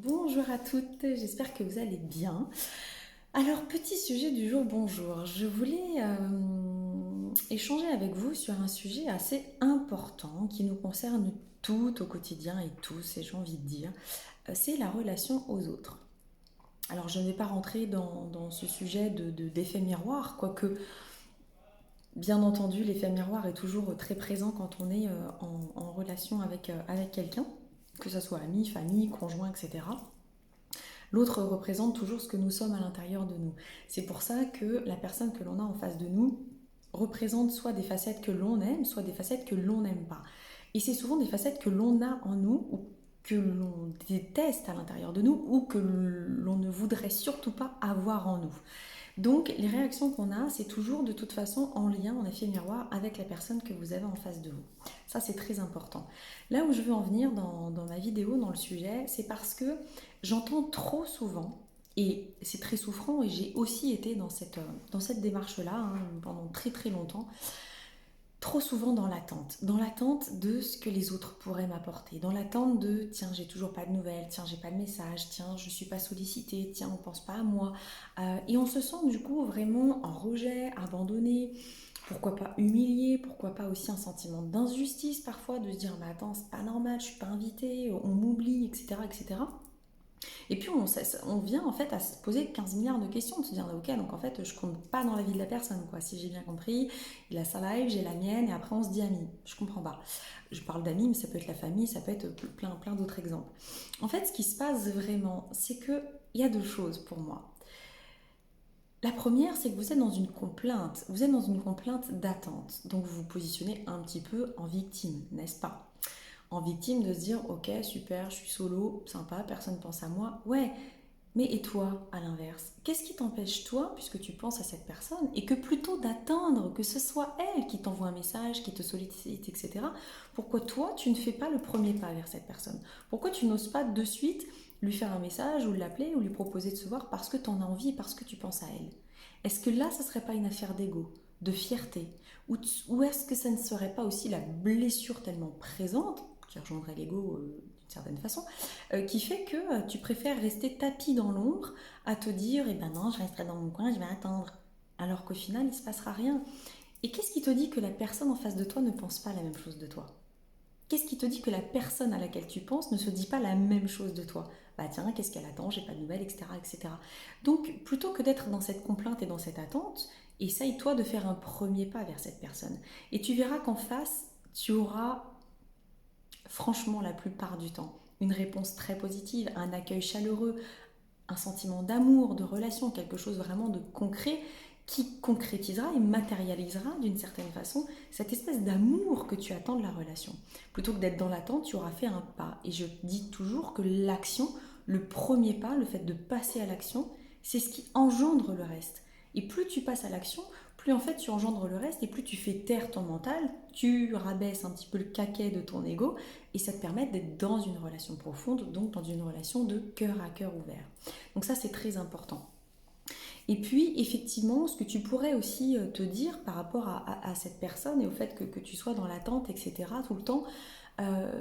Bonjour à toutes, j'espère que vous allez bien. Alors, petit sujet du jour, bonjour. Je voulais échanger avec vous sur un sujet assez important qui nous concerne toutes au quotidien et tous, et j'ai envie de dire, c'est la relation aux autres. Alors, je ne vais pas rentrer dans ce sujet d'effet miroir, quoique, bien entendu, l'effet miroir est toujours très présent quand on est en relation avec quelqu'un, que ce soit ami, famille, conjoint, etc. L'autre représente toujours ce que nous sommes à l'intérieur de nous. C'est pour ça que la personne que l'on a en face de nous représente soit des facettes que l'on aime, soit des facettes que l'on n'aime pas. Et c'est souvent des facettes que l'on a en nous ou que l'on déteste à l'intérieur de nous ou que l'on ne voudrait surtout pas avoir en nous. Donc les réactions qu'on a, c'est toujours de toute façon en lien, en effet miroir, avec la personne que vous avez en face de vous. Ça, c'est très important. Là où je veux en venir dans ma vidéo, dans le sujet, c'est parce que j'entends trop souvent, et c'est très souffrant, et j'ai aussi été dans cette démarche-là pendant très très longtemps, trop souvent dans l'attente de ce que les autres pourraient m'apporter, dans l'attente de tiens, j'ai toujours pas de nouvelles, tiens, j'ai pas de message, tiens, je suis pas sollicitée, tiens, on pense pas à moi. Et on se sent du coup vraiment en rejet, abandonné, pourquoi pas humilié, pourquoi pas aussi un sentiment d'injustice parfois, de se dire mais attends, c'est pas normal, je suis pas invitée, on m'oublie, etc., etc. Et puis on vient en fait à se poser 15 milliards de questions, de se dire ok, donc en fait je compte pas dans la vie de la personne, quoi. Si j'ai bien compris, il a sa life, j'ai la mienne, et après on se dit amis. Je comprends pas. Je parle d'amis, mais ça peut être la famille, ça peut être plein d'autres exemples. En fait, ce qui se passe vraiment, c'est que il y a deux choses pour moi. La première, c'est que vous êtes dans une complainte d'attente, donc vous vous positionnez un petit peu en victime, n'est-ce pas? En victime de se dire ok super, je suis solo, sympa, personne pense à moi. Ouais, mais et toi, à l'inverse, qu'est-ce qui t'empêche toi, puisque tu penses à cette personne, et que plutôt d'attendre que ce soit elle qui t'envoie un message, qui te sollicite, etc., pourquoi toi, tu ne fais pas le premier pas vers cette personne? Pourquoi tu n'oses pas de suite lui faire un message, ou l'appeler, ou lui proposer de se voir parce que tu en as envie et parce que tu penses à elle? Est-ce que là, ça ne serait pas une affaire d'ego, de fierté? Ou est-ce que ça ne serait pas aussi la blessure tellement présente, qui rejoindrait l'ego d'une certaine façon, qui fait que tu préfères rester tapis dans l'ombre à te dire eh ben non, je resterai dans mon coin, je vais attendre. Alors qu'au final, il ne se passera rien. Et qu'est-ce qui te dit que la personne en face de toi ne pense pas la même chose de toi? Qu'est-ce qui te dit que la personne à laquelle tu penses ne se dit pas la même chose de toi? Bah tiens, qu'est-ce qu'elle attend? J'ai pas de nouvelles, etc., etc. Donc, plutôt que d'être dans cette complainte et dans cette attente, essaye-toi de faire un premier pas vers cette personne. Et tu verras qu'en face, tu auras franchement la plupart du temps une réponse très positive, un accueil chaleureux, un sentiment d'amour, de relation, quelque chose vraiment de concret qui concrétisera et matérialisera d'une certaine façon cette espèce d'amour que tu attends de la relation. Plutôt que d'être dans l'attente, tu auras fait un pas. Et je dis toujours que l'action, le premier pas, le fait de passer à l'action, c'est ce qui engendre le reste. Et plus tu passes à l'action, plus en fait tu engendres le reste et plus tu fais taire ton mental, tu rabaisses un petit peu le caquet de ton ego et ça te permet d'être dans une relation profonde, donc dans une relation de cœur à cœur ouvert. Donc ça, c'est très important. Et puis, effectivement, ce que tu pourrais aussi te dire par rapport à cette personne et au fait que tu sois dans l'attente, etc., tout le temps, euh,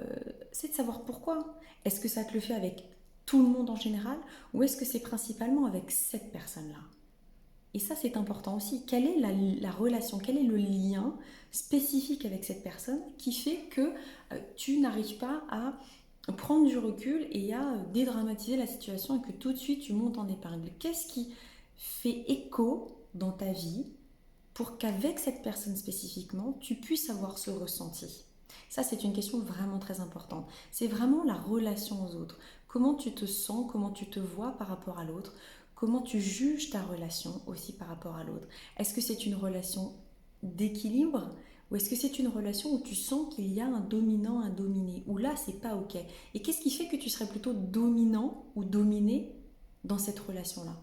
c'est de savoir pourquoi. Est-ce que ça te le fait avec tout le monde en général ou est-ce que c'est principalement avec cette personne-là? Et ça, c'est important aussi. Quelle est la relation, quel est le lien spécifique avec cette personne qui fait que tu n'arrives pas à prendre du recul et à dédramatiser la situation et que tout de suite tu montes en épingle? Qu'est-ce qui fait écho dans ta vie pour qu'avec cette personne spécifiquement, tu puisses avoir ce ressenti? Ça, c'est une question vraiment très importante. C'est vraiment la relation aux autres. Comment tu te sens, comment tu te vois par rapport à l'autre, comment tu juges ta relation aussi par rapport à l'autre. Est-ce que c'est une relation d'équilibre ou est-ce que c'est une relation où tu sens qu'il y a un dominant, un dominé, où là, c'est pas ok? Et qu'est-ce qui fait que tu serais plutôt dominant ou dominé dans cette relation-là?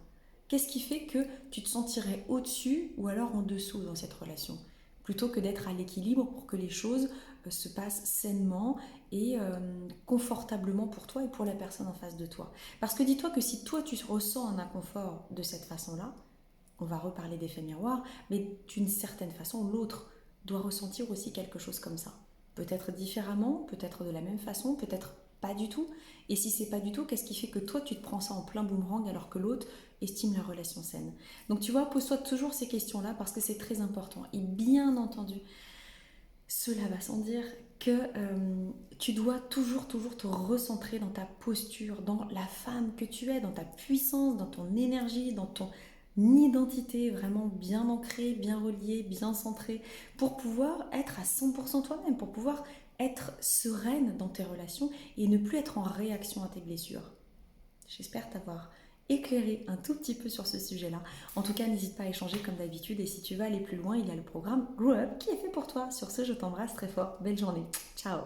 Qu'est-ce qui fait que tu te sentirais au-dessus ou alors en dessous dans cette relation? Plutôt que d'être à l'équilibre pour que les choses se passent sainement et confortablement pour toi et pour la personne en face de toi. Parce que dis-toi que si toi tu ressens un inconfort de cette façon-là, on va reparler d'effet miroir, mais d'une certaine façon, l'autre doit ressentir aussi quelque chose comme ça. Peut-être différemment, peut-être de la même façon, peut-être pas du tout? Et si c'est pas du tout, qu'est-ce qui fait que toi tu te prends ça en plein boomerang alors que l'autre estime la relation saine? Donc tu vois, pose-toi toujours ces questions-là parce que c'est très important. Et bien entendu, cela va sans dire que tu dois toujours te recentrer dans ta posture, dans la femme que tu es, dans ta puissance, dans ton énergie, dans ton identité vraiment bien ancrée, bien reliée, bien centrée, pour pouvoir être à 100% toi-même, pour pouvoir être sereine dans tes relations et ne plus être en réaction à tes blessures. J'espère t'avoir éclairé un tout petit peu sur ce sujet-là. En tout cas, n'hésite pas à échanger comme d'habitude et si tu veux aller plus loin, il y a le programme Grow Up qui est fait pour toi. Sur ce, je t'embrasse très fort. Belle journée. Ciao.